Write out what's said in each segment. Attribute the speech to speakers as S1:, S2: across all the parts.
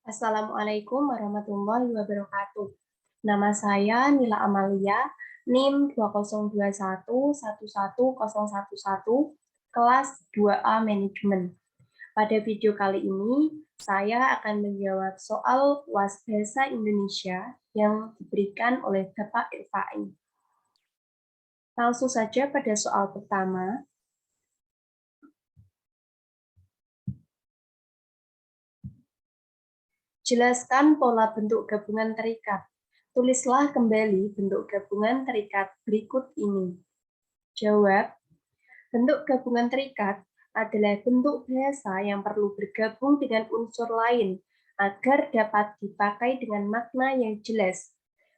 S1: Assalamualaikum warahmatullahi wabarakatuh. Nama saya Nila Amalia, NIM 2021111011, kelas 2A Manajemen. Pada video kali ini, saya akan menjawab soal UAS Bahasa Indonesia yang diberikan oleh Bapak Irfai. Langsung saja pada soal pertama. Jelaskan pola bentuk gabungan terikat. Tulislah kembali bentuk gabungan terikat berikut ini. Jawab, bentuk gabungan terikat adalah bentuk bahasa yang perlu bergabung dengan unsur lain agar dapat dipakai dengan makna yang jelas.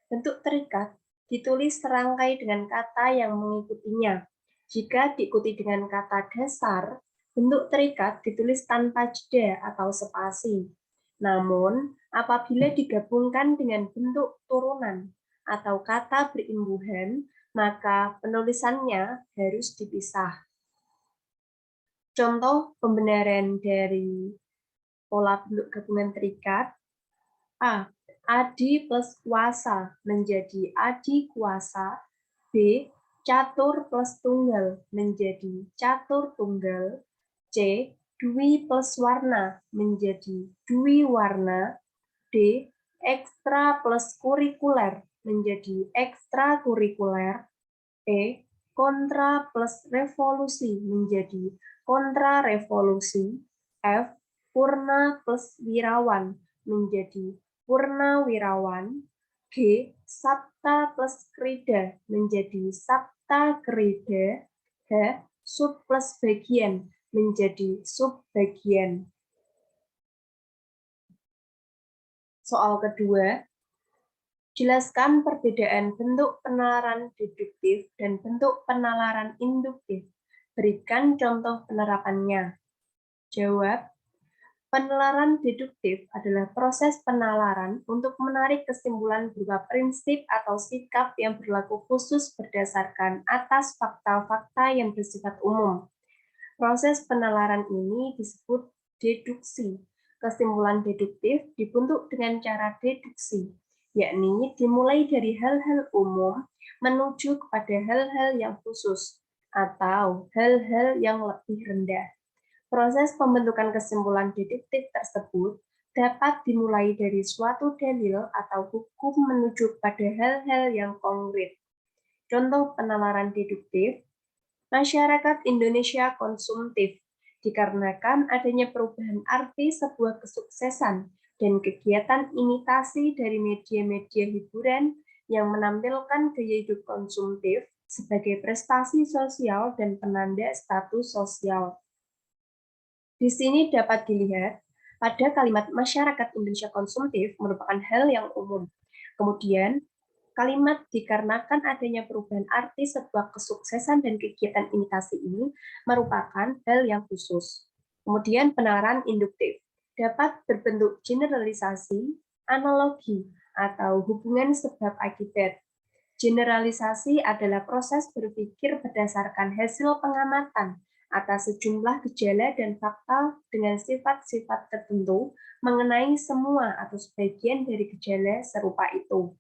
S1: Bentuk terikat ditulis serangkai dengan kata yang mengikutinya. Jika diikuti dengan kata dasar, bentuk terikat ditulis tanpa jeda atau spasi. Namun, apabila digabungkan dengan bentuk turunan atau kata berimbuhan, maka penulisannya harus dipisah. Contoh pembenaran dari pola bentuk gabungan terikat. A. Adi plus kuasa menjadi adi kuasa. B. Catur plus tunggal menjadi catur tunggal. C. Dwi plus warna menjadi dwi warna. D. Ekstra plus kurikuler menjadi ekstra kurikuler. E. Kontra plus revolusi menjadi kontra revolusi. F. Purna plus wirawan menjadi purna wirawan. G. Sabta plus krida menjadi sabta krida. H. Sub plus bagian menjadi subbagian. Soal kedua, jelaskan perbedaan bentuk penalaran deduktif dan bentuk penalaran induktif. Berikan contoh penerapannya. Jawab, penalaran deduktif adalah proses penalaran untuk menarik kesimpulan berupa prinsip atau sikap yang berlaku khusus berdasarkan atas fakta-fakta yang bersifat umum. Proses penalaran ini disebut deduksi. Kesimpulan deduktif dibentuk dengan cara deduksi, yakni dimulai dari hal-hal umum menuju kepada hal-hal yang khusus atau hal-hal yang lebih rendah. Proses pembentukan kesimpulan deduktif tersebut dapat dimulai dari suatu dalil atau hukum menuju pada hal-hal yang konkret. Contoh penalaran deduktif, masyarakat Indonesia konsumtif dikarenakan adanya perubahan arti sebuah kesuksesan dan kegiatan imitasi dari media-media hiburan yang menampilkan gaya hidup konsumtif sebagai prestasi sosial dan penanda status sosial. Di sini dapat dilihat pada kalimat masyarakat Indonesia konsumtif merupakan hal yang umum. Kemudian, kalimat dikarenakan adanya perubahan arti sebuah kesuksesan dan kegiatan imitasi ini merupakan hal yang khusus. Kemudian penalaran induktif dapat berbentuk generalisasi, analogi, atau hubungan sebab akibat. Generalisasi adalah proses berpikir berdasarkan hasil pengamatan atas sejumlah gejala dan fakta dengan sifat-sifat tertentu mengenai semua atau sebagian dari gejala serupa itu.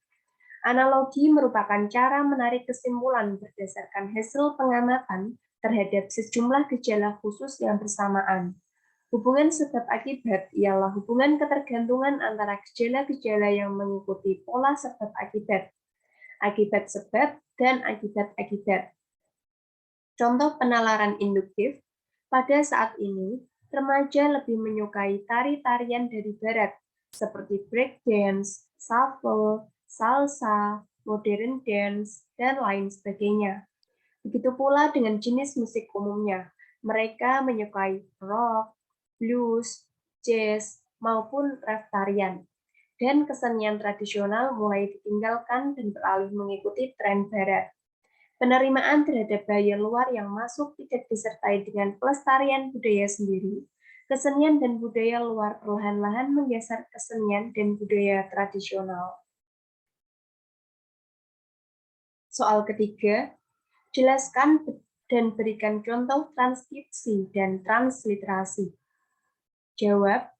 S1: Analogi merupakan cara menarik kesimpulan berdasarkan hasil pengamatan terhadap sejumlah gejala khusus yang bersamaan. Hubungan sebab akibat ialah hubungan ketergantungan antara gejala-gejala yang mengikuti pola sebab akibat, akibat sebab, dan akibat-akibat. Contoh penalaran induktif, pada saat ini, remaja lebih menyukai tari-tarian dari barat, seperti breakdance, shuffle, salsa, modern dance, dan lain sebagainya. Begitu pula dengan jenis musik umumnya. Mereka menyukai rock, blues, jazz, maupun rap tarian. Dan kesenian tradisional mulai ditinggalkan dan beralih mengikuti tren barat. Penerimaan terhadap budaya luar yang masuk tidak disertai dengan pelestarian budaya sendiri. Kesenian dan budaya luar perlahan-lahan menggeser kesenian dan budaya tradisional. Soal ketiga, jelaskan dan berikan contoh transkripsi dan transliterasi. Jawab,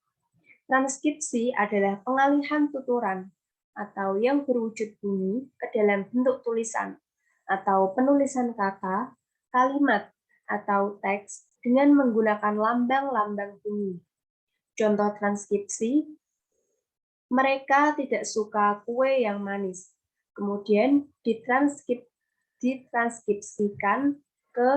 S1: Transkripsi adalah pengalihan tuturan atau yang berwujud bunyi ke dalam bentuk tulisan atau penulisan kata, kalimat, atau teks dengan menggunakan lambang-lambang bunyi. Contoh transkripsi, mereka tidak suka kue yang manis. Kemudian ditranskripsikan ke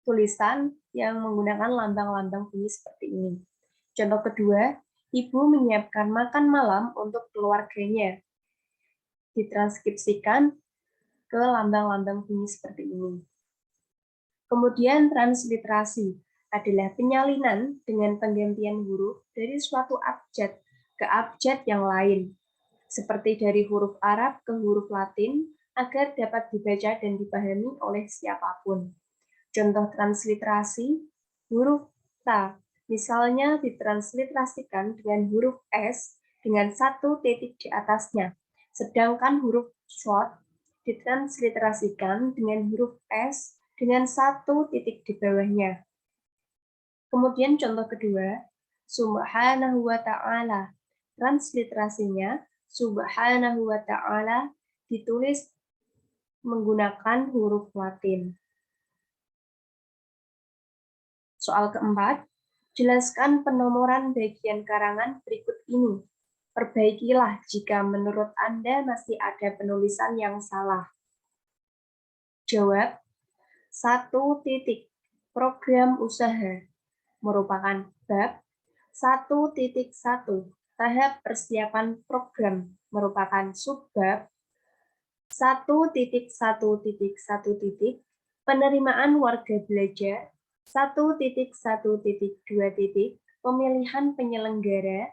S1: tulisan yang menggunakan lambang-lambang bunyi seperti ini. Contoh kedua, ibu menyiapkan makan malam untuk keluarganya. Ditranskripsikan ke lambang-lambang bunyi seperti ini. Kemudian transliterasi adalah penyalinan dengan penggantian huruf dari suatu abjad ke abjad yang lain, seperti dari huruf Arab ke huruf Latin, agar dapat dibaca dan dipahami oleh siapapun. Contoh transliterasi, huruf ta, misalnya ditransliterasikan dengan huruf S dengan satu titik di atasnya, sedangkan huruf short ditransliterasikan dengan huruf S dengan satu titik di bawahnya. Kemudian contoh kedua, subhanahu wa ta'ala. Transliterasinya, subhanahu wa ta'ala ditulis menggunakan huruf Latin. Soal keempat, jelaskan penomoran bagian karangan berikut ini. Perbaikilah jika menurut Anda masih ada penulisan yang salah. Jawab, 1 titik. Program usaha merupakan bab 1.1. Tahap persiapan program merupakan subbab 1.1.1. Penerimaan warga belajar 1.1.2. Pemilihan penyelenggara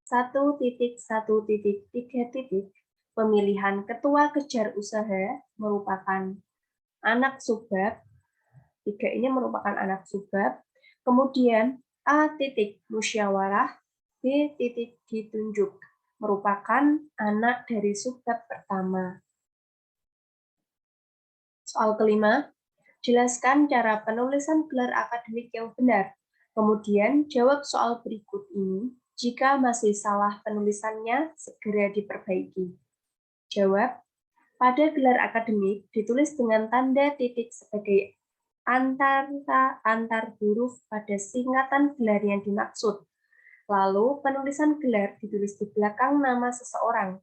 S1: 1.1.3. Pemilihan ketua kejar usaha merupakan anak subbab. 3 ini merupakan anak subbab. Kemudian A. Musyawarah, B. Ditunjuk merupakan anak dari subbab pertama. Soal kelima, jelaskan cara penulisan gelar akademik yang benar. Kemudian jawab soal berikut ini. Jika masih salah penulisannya, segera diperbaiki. Jawab, pada gelar akademik ditulis dengan tanda titik sebagai antar huruf pada singkatan gelar yang dimaksud. Lalu penulisan gelar ditulis di belakang nama seseorang.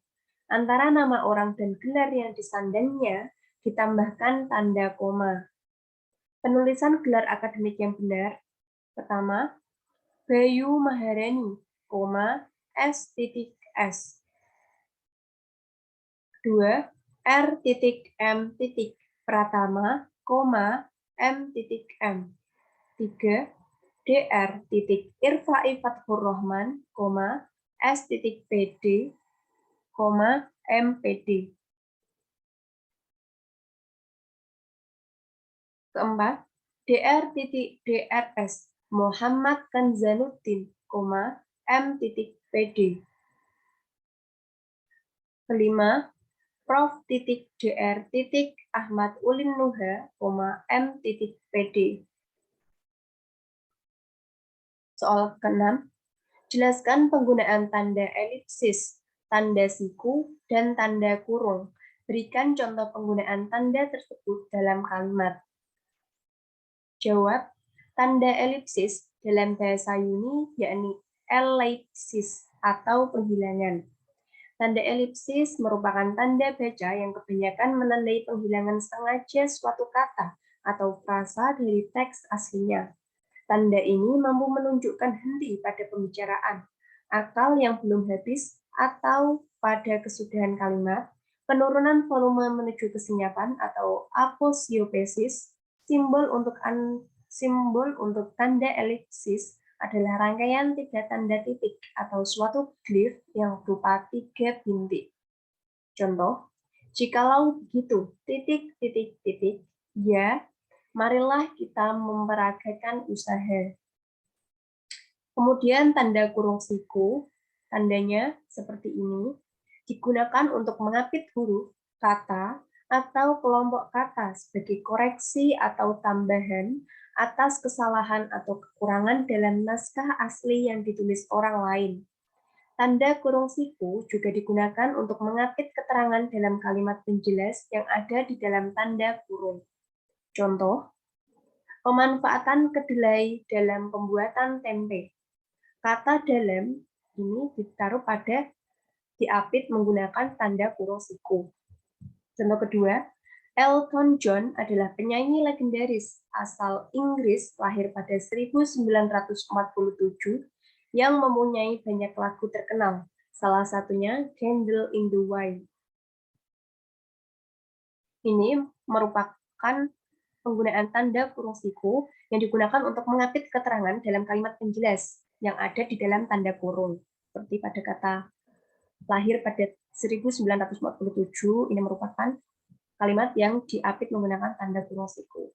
S1: Antara nama orang dan gelar yang disandangnya ditambahkan tanda koma. Penulisan gelar akademik yang benar. Pertama, Bayu Maharani, S.S. Kedua, R.M. Pratama, M.M. 3. Dr. Irfai Fathur Rahman, S.PD, MPD. Keempat, Dr.Drs. Muhammad Kanzanuddin, M.PD. Kelima, Prof. Dr. Ahmad Ulin Nuha, M.PD. Soal ke-6, jelaskan penggunaan tanda elipsis, tanda siku, dan tanda kurung. Berikan contoh penggunaan tanda tersebut dalam kalimat. Jawab, tanda elipsis dalam bahasa Yunani yakni elipsis atau penghilangan. Tanda elipsis merupakan tanda baca yang kebanyakan menandai penghilangan sengaja suatu kata atau frasa dari teks aslinya. Tanda ini mampu menunjukkan henti pada pembicaraan, akal yang belum habis, atau pada kesudahan kalimat, penurunan volume menuju kesenyapan atau aposiopesis. Simbol untuk tanda elipsis adalah rangkaian 3 tanda titik atau suatu glif yang berupa 3 bintik. Contoh, jikalau begitu, ya, marilah kita memperagakan usaha. Kemudian tanda kurung siku, tandanya seperti ini, digunakan untuk mengapit huruf, kata, atau kelompok kata sebagai koreksi atau tambahan atas kesalahan atau kekurangan dalam naskah asli yang ditulis orang lain. Tanda kurung siku juga digunakan untuk mengapit keterangan dalam kalimat penjelas yang ada di dalam tanda kurung. Contoh, pemanfaatan kedelai dalam pembuatan tempe. Kata dalam ini ditaruh pada diapit menggunakan tanda kurung siku. Contoh kedua, Elton John adalah penyanyi legendaris asal Inggris lahir pada 1947 yang mempunyai banyak lagu terkenal, salah satunya Candle in the Wind. Ini merupakan penggunaan tanda kurung siku yang digunakan untuk mengapit keterangan dalam kalimat penjelas yang ada di dalam tanda kurung. Seperti pada kata lahir pada 1947, ini merupakan kalimat yang diapit menggunakan tanda kurung siku.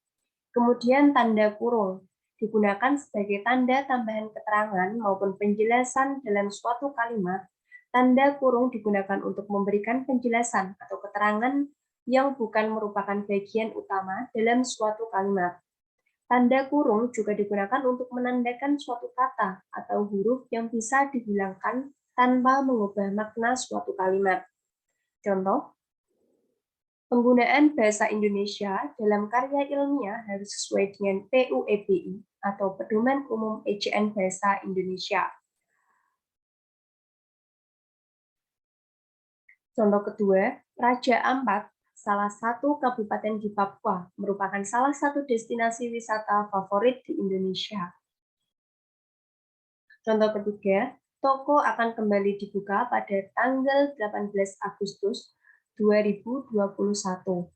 S1: Kemudian tanda kurung digunakan sebagai tanda tambahan keterangan maupun penjelasan dalam suatu kalimat. Tanda kurung digunakan untuk memberikan penjelasan atau keterangan yang bukan merupakan bagian utama dalam suatu kalimat. Tanda kurung juga digunakan untuk menandakan suatu kata atau huruf yang bisa dihilangkan tanpa mengubah makna suatu kalimat. Contoh, penggunaan bahasa Indonesia dalam karya ilmiah harus sesuai dengan PUEBI atau Pedoman Umum Ejaan Bahasa Indonesia. Contoh kedua, Raja Ampat, salah satu kabupaten di Papua, merupakan salah satu destinasi wisata favorit di Indonesia. Contoh ketiga, toko akan kembali dibuka pada tanggal 18 Agustus 2021.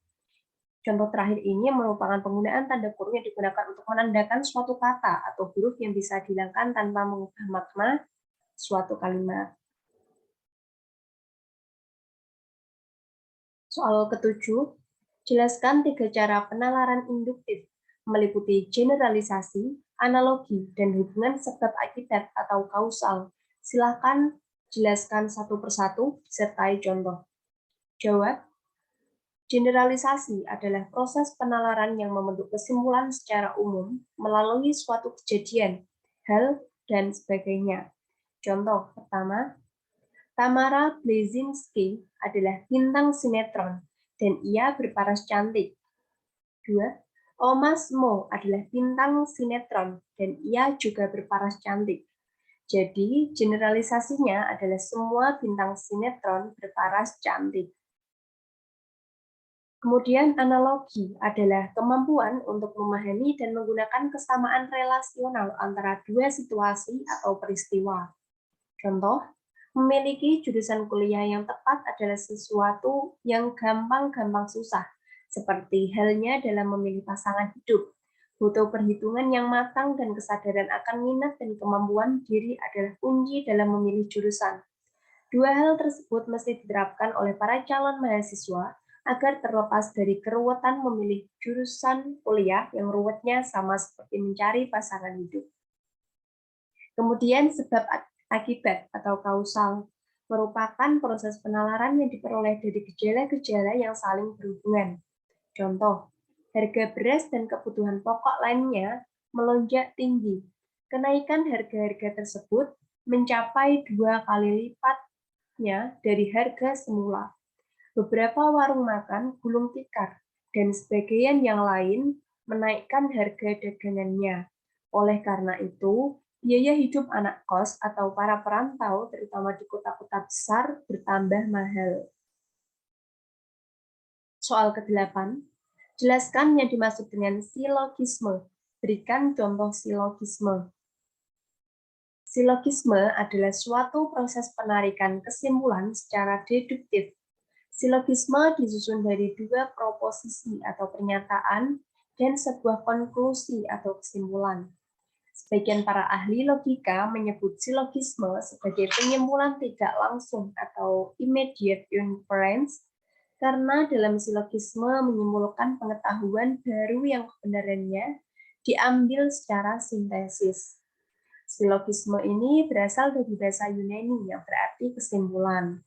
S1: Contoh terakhir ini merupakan penggunaan tanda kurung yang digunakan untuk menandakan suatu kata atau huruf yang bisa dihilangkan tanpa mengubah makna suatu kalimat. Soal ketujuh, jelaskan 3 cara penalaran induktif, meliputi generalisasi, analogi, dan hubungan sebab akibat atau kausal. Silakan jelaskan satu persatu, sertai contoh. Jawab, generalisasi adalah proses penalaran yang membentuk kesimpulan secara umum melalui suatu kejadian, hal, dan sebagainya. Contoh pertama, Tamara Blazinski adalah bintang sinetron dan ia berparas cantik. 2. Omas Mo adalah bintang sinetron dan ia juga berparas cantik. Jadi, generalisasinya adalah semua bintang sinetron berparas cantik. Kemudian analogi adalah kemampuan untuk memahami dan menggunakan kesamaan relasional antara dua situasi atau peristiwa. Contoh, memiliki jurusan kuliah yang tepat adalah sesuatu yang gampang-gampang susah, seperti halnya dalam memilih pasangan hidup. Butuh perhitungan yang matang dan kesadaran akan minat dan kemampuan diri adalah kunci dalam memilih jurusan. Dua hal tersebut mesti diterapkan oleh para calon mahasiswa agar terlepas dari keruwetan memilih jurusan kuliah yang ruwetnya sama seperti mencari pasangan hidup. Kemudian sebab akibat atau kausal merupakan proses penalaran yang diperoleh dari gejala-gejala yang saling berhubungan. Contoh, harga beras dan kebutuhan pokok lainnya melonjak tinggi. Kenaikan harga-harga tersebut mencapai 2 kali lipatnya dari harga semula. Beberapa warung makan gulung tikar dan sebagian yang lain menaikkan harga dagangannya. Oleh karena itu, biaya hidup anak kos atau para perantau, terutama di kota-kota besar, bertambah mahal. Soal ke-8, jelaskan yang dimaksud dengan silogisme. Berikan contoh silogisme. Silogisme adalah suatu proses penarikan kesimpulan secara deduktif. Silogisme disusun dari dua proposisi atau pernyataan dan sebuah konklusi atau kesimpulan. Sebagian para ahli logika menyebut silogisme sebagai penyimpulan tidak langsung atau immediate inference, karena dalam silogisme menyimpulkan pengetahuan baru yang kebenarannya diambil secara sintesis. Silogisme ini berasal dari bahasa Yunani yang berarti kesimpulan.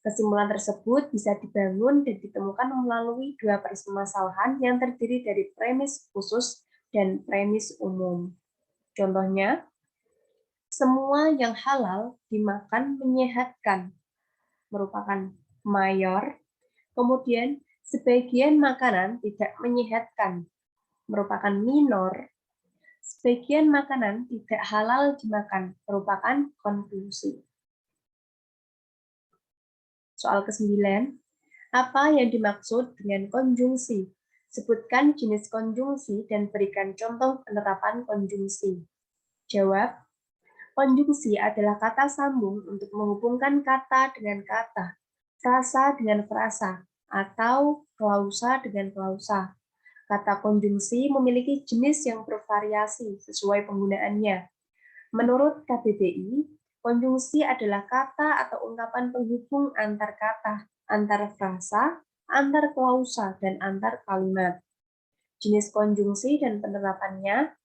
S1: Kesimpulan tersebut bisa dibangun dan ditemukan melalui dua permasalahan yang terdiri dari premis khusus dan premis umum. Contohnya, semua yang halal dimakan menyehatkan, merupakan mayor. Kemudian, sebagian makanan tidak menyehatkan, merupakan minor. Sebagian makanan tidak halal dimakan, merupakan konklusi. Soal ke-9, apa yang dimaksud dengan konjungsi? Sebutkan jenis konjungsi dan berikan contoh penerapan konjungsi. Jawab, konjungsi adalah kata sambung untuk menghubungkan kata dengan kata, frasa dengan frasa, atau klausa dengan klausa. Kata konjungsi memiliki jenis yang bervariasi sesuai penggunaannya. Menurut KBBI, konjungsi adalah kata atau ungkapan penghubung antar kata, antar frasa, antar klausa, dan antar kalimat. Jenis konjungsi dan penerapannya.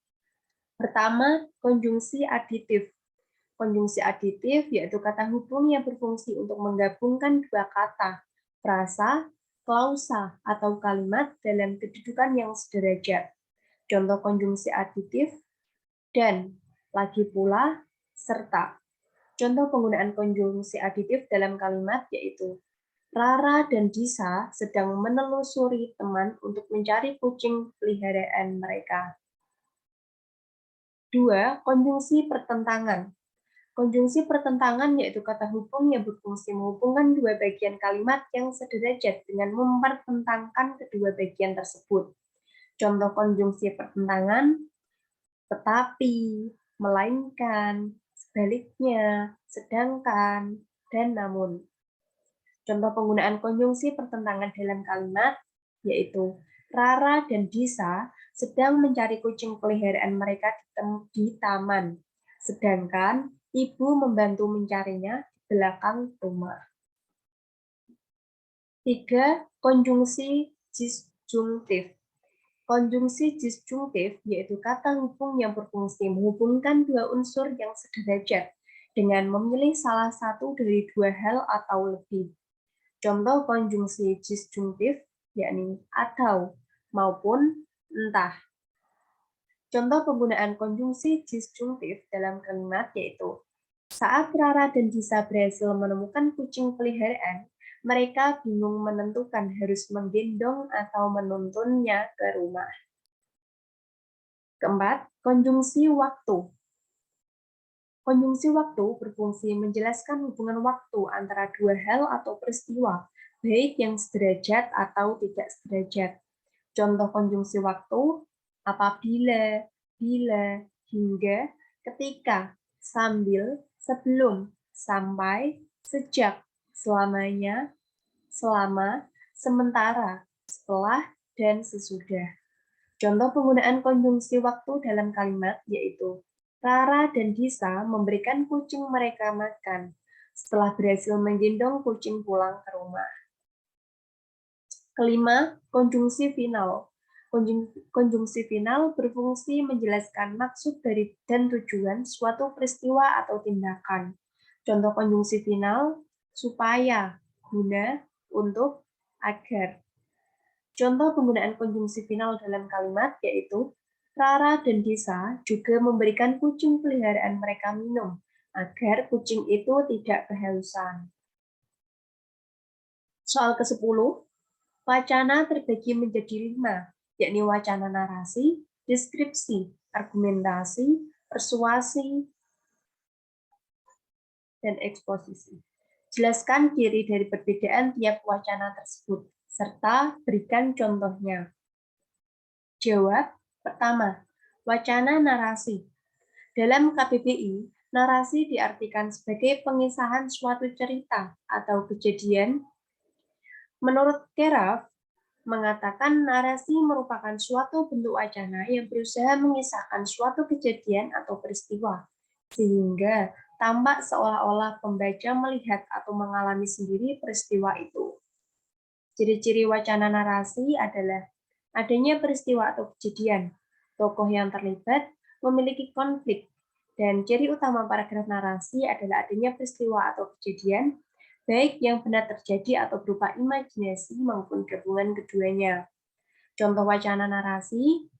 S1: Pertama, konjungsi aditif. Konjungsi aditif yaitu kata hubung yang berfungsi untuk menggabungkan dua kata, frasa, klausa, atau kalimat dalam kedudukan yang sederajat. Contoh konjungsi aditif, dan, lagi pula, serta. Contoh penggunaan konjungsi aditif dalam kalimat yaitu Rara dan Disa sedang menelusuri teman untuk mencari kucing peliharaan mereka. 2. Konjungsi pertentangan. Konjungsi pertentangan yaitu kata hubung yang berfungsi menghubungkan dua bagian kalimat yang sederajat dengan mempertentangkan kedua bagian tersebut. Contoh konjungsi pertentangan, tetapi, melainkan, sebaliknya, sedangkan, dan namun. Contoh penggunaan konjungsi pertentangan dalam kalimat yaitu Rara dan Disa sedang mencari kucing peliharaan mereka di taman, sedangkan ibu membantu mencarinya di belakang rumah. 3. Konjungsi disjungtif. Konjungsi disjungtif yaitu kata hubung yang berfungsi menghubungkan dua unsur yang sederajat dengan memilih salah satu dari dua hal atau lebih. Contoh konjungsi disjungtif yakni atau, maupun, entah. Contoh penggunaan konjungsi disjungtif dalam kalimat yaitu saat Rara dan Disa berhasil menemukan kucing peliharaan, mereka bingung menentukan harus menggendong atau menuntunnya ke rumah. Keempat, konjungsi waktu. Konjungsi waktu berfungsi menjelaskan hubungan waktu antara dua hal atau peristiwa, baik yang sederajat atau tidak sederajat. Contoh konjungsi waktu, apabila, bila, hingga, ketika, sambil, sebelum, sampai, sejak, selamanya, selama, sementara, setelah, dan sesudah. Contoh penggunaan konjungsi waktu dalam kalimat yaitu Rara dan Disa memberikan kucing mereka makan setelah berhasil menggendong kucing pulang ke rumah. Kelima, konjungsi final. Konjungsi final berfungsi menjelaskan maksud dari dan tujuan suatu peristiwa atau tindakan. Contoh konjungsi final, supaya, guna, untuk, agar. Contoh penggunaan konjungsi final dalam kalimat yaitu Rara dan Disa juga memberikan kucing peliharaan mereka minum agar kucing itu tidak kehausan. Soal ke-10, wacana terbagi menjadi 5, yakni wacana narasi, deskripsi, argumentasi, persuasi, dan eksposisi. Jelaskan ciri dari perbedaan tiap wacana tersebut, serta berikan contohnya. Jawab, pertama, wacana narasi. Dalam KBBI, narasi diartikan sebagai pengisahan suatu cerita atau kejadian. Menurut Keraf, mengatakan narasi merupakan suatu bentuk wacana yang berusaha mengisahkan suatu kejadian atau peristiwa, sehingga tampak seolah-olah pembaca melihat atau mengalami sendiri peristiwa itu. Ciri-ciri wacana narasi adalah adanya peristiwa atau kejadian, tokoh yang terlibat, memiliki konflik, dan ciri utama paragraf narasi adalah adanya peristiwa atau kejadian, baik yang benar terjadi atau berupa imajinasi maupun gabungan keduanya. Contoh wacana narasi,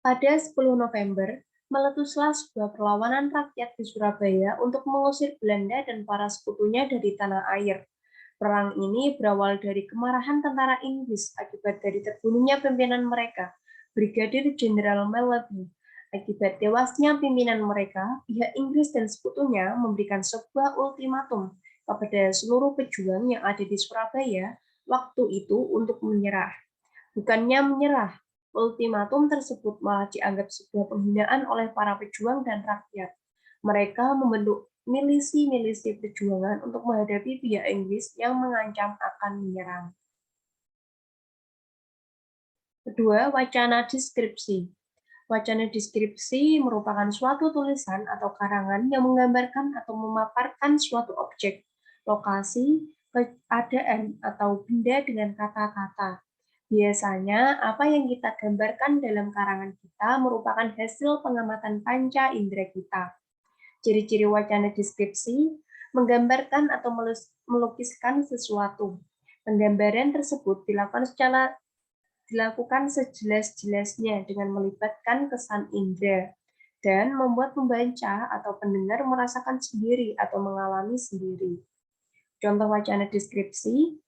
S1: Pada 10 November, meletuslah sebuah perlawanan rakyat di Surabaya untuk mengusir Belanda dan para sekutunya dari tanah air. Perang ini berawal dari kemarahan tentara Inggris akibat dari terbunuhnya pimpinan mereka, Brigadir Jenderal Malloby. Akibat tewasnya pimpinan mereka, pihak Inggris dan sekutunya memberikan sebuah ultimatum kepada seluruh pejuang yang ada di Surabaya waktu itu untuk menyerah. Bukannya menyerah, ultimatum tersebut malah dianggap sebuah penghinaan oleh para pejuang dan rakyat. Mereka membentuk milisi-milisi perjuangan untuk menghadapi pihak Inggris yang mengancam akan menyerang. Kedua, wacana deskripsi. Wacana deskripsi merupakan suatu tulisan atau karangan yang menggambarkan atau memaparkan suatu objek, lokasi, keadaan, atau benda dengan kata-kata. Biasanya, apa yang kita gambarkan dalam karangan kita merupakan hasil pengamatan panca indera kita. Ciri-ciri wacana deskripsi menggambarkan atau melukiskan sesuatu. Penggambaran tersebut dilakukan sejelas-jelasnya dengan melibatkan kesan indera dan membuat pembaca atau pendengar merasakan sendiri atau mengalami sendiri. Contoh wacana deskripsi,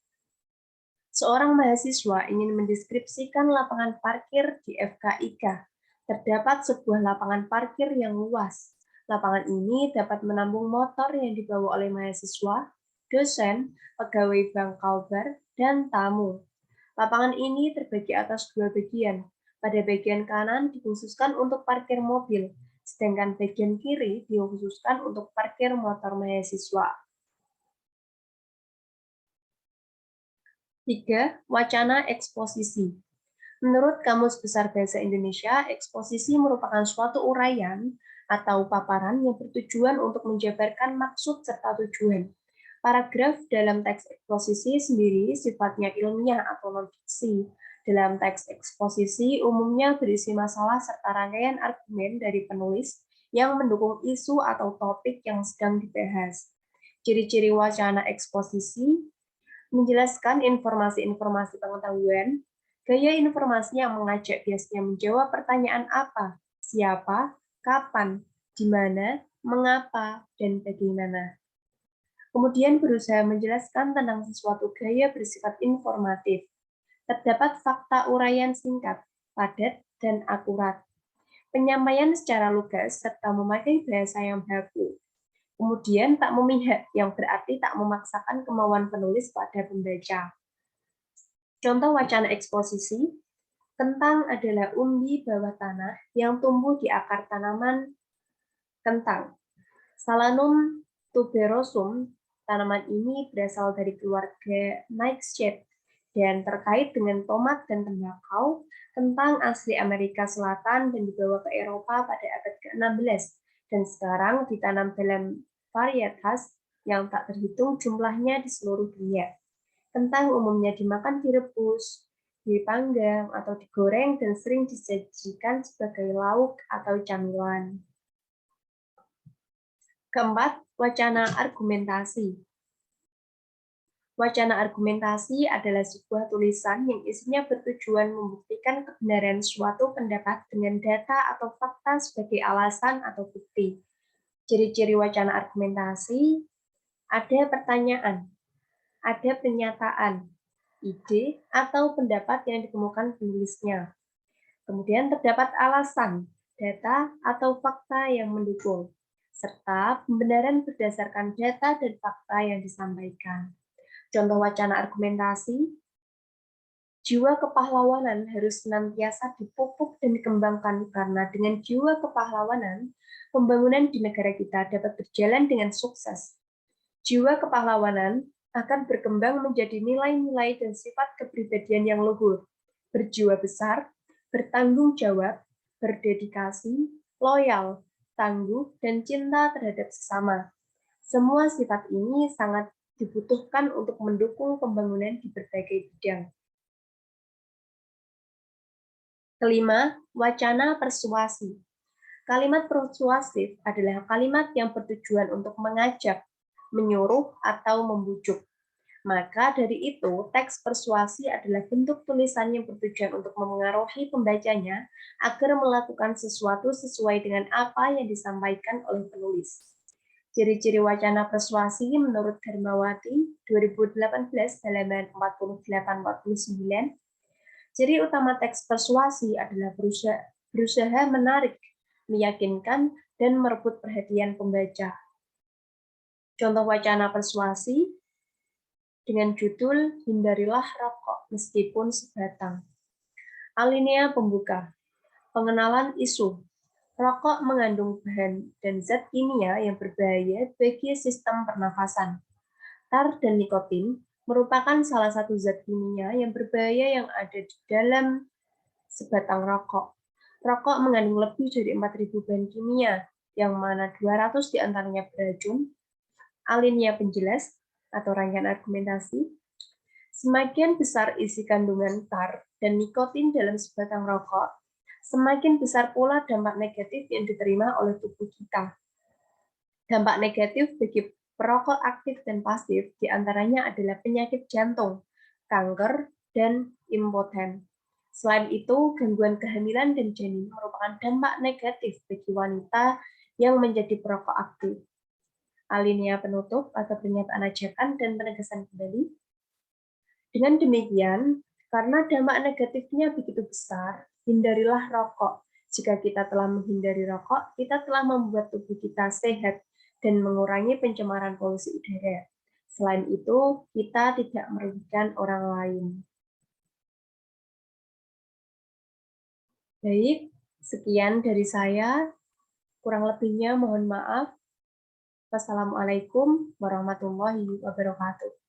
S1: seorang mahasiswa ingin mendeskripsikan lapangan parkir di FKIK. Terdapat sebuah lapangan parkir yang luas. Lapangan ini dapat menampung motor yang dibawa oleh mahasiswa, dosen, pegawai bank kalbar, dan tamu. Lapangan ini terbagi atas dua bagian. Pada bagian kanan dikhususkan untuk parkir mobil, sedangkan bagian kiri dikhususkan untuk parkir motor mahasiswa. 3. Wacana eksposisi. Menurut Kamus Besar Bahasa Indonesia, eksposisi merupakan suatu uraian atau paparan yang bertujuan untuk menjabarkan maksud serta tujuan. Paragraf dalam teks eksposisi sendiri sifatnya ilmiah atau non-fiksi. Dalam teks eksposisi umumnya berisi masalah serta rangkaian argumen dari penulis yang mendukung isu atau topik yang sedang dibahas. Ciri-ciri wacana eksposisi menjelaskan informasi-informasi pengetahuan, gaya informasi yang mengajak biasanya menjawab pertanyaan apa, siapa, kapan, di mana, mengapa, dan bagaimana. Kemudian berusaha menjelaskan tentang sesuatu gaya bersifat informatif. Terdapat fakta uraian singkat, padat, dan akurat. Penyampaian secara lugas serta memakai bahasa yang baku. Kemudian tak memihak, yang berarti tak memaksakan kemauan penulis pada pembaca. Contoh wacana eksposisi, kentang adalah umbi bawah tanah yang tumbuh di akar tanaman kentang. Salanum tuberosum, tanaman ini berasal dari keluarga nightshade dan terkait dengan tomat dan tembakau, kentang asli Amerika Selatan dan dibawa ke Eropa pada abad ke-16 dan sekarang ditanam dalam varietas yang tak terhitung jumlahnya di seluruh dunia. Kentang umumnya dimakan direbus, dipanggang, atau digoreng dan sering disajikan sebagai lauk atau camilan. Keempat, wacana argumentasi. Wacana argumentasi adalah sebuah tulisan yang isinya bertujuan membuktikan kebenaran suatu pendapat dengan data atau fakta sebagai alasan atau bukti. Ciri-ciri wacana argumentasi, ada pertanyaan, ada pernyataan, ide, atau pendapat yang dikemukakan penulisnya. Kemudian terdapat alasan, data, atau fakta yang mendukung, serta pembenaran berdasarkan data dan fakta yang disampaikan. Contoh wacana argumentasi, jiwa kepahlawanan harus senantiasa dipupuk dan dikembangkan karena dengan jiwa kepahlawanan, pembangunan di negara kita dapat berjalan dengan sukses. Jiwa kepahlawanan akan berkembang menjadi nilai-nilai dan sifat kepribadian yang luhur, berjiwa besar, bertanggung jawab, berdedikasi, loyal, tangguh, dan cinta terhadap sesama. Semua sifat ini sangat dibutuhkan untuk mendukung pembangunan di berbagai bidang. Kelima, wacana persuasi. Kalimat persuasif adalah kalimat yang bertujuan untuk mengajak, menyuruh, atau membujuk. Maka dari itu, teks persuasi adalah bentuk tulisan yang bertujuan untuk memengaruhi pembacanya agar melakukan sesuatu sesuai dengan apa yang disampaikan oleh penulis. Ciri-ciri wacana persuasi menurut Darmawati 2018 halaman 48-49. Ciri utama teks persuasi adalah berusaha menarik, meyakinkan, dan merebut perhatian pembaca. Contoh wacana persuasi dengan judul Hindarilah rokok meskipun sebatang. Alinea pembuka. Pengenalan isu. Rokok mengandung bahan dan zat kimia yang berbahaya bagi sistem pernafasan. Tar dan nikotin merupakan salah satu zat kimia yang berbahaya yang ada di dalam sebatang rokok. Rokok mengandung lebih dari 4.000 bahan kimia, yang mana 200 diantaranya beracun. Alinea penjelas atau rangkaian argumentasi. Semakin besar isi kandungan tar dan nikotin dalam sebatang rokok, semakin besar pula dampak negatif yang diterima oleh tubuh kita. Dampak negatif bagi perokok aktif dan pasif diantaranya adalah penyakit jantung, kanker, dan impoten. Selain itu, gangguan kehamilan dan janin merupakan dampak negatif bagi wanita yang menjadi perokok aktif. Alinea penutup atau pernyataan ajakan dan penegasan kembali. Dengan demikian, karena dampak negatifnya begitu besar, hindarilah rokok. Jika kita telah menghindari rokok, kita telah membuat tubuh kita sehat dan mengurangi pencemaran polusi udara. Selain itu, kita tidak merugikan orang lain. Baik, sekian dari saya. Kurang lebihnya mohon maaf. Wassalamualaikum warahmatullahi wabarakatuh.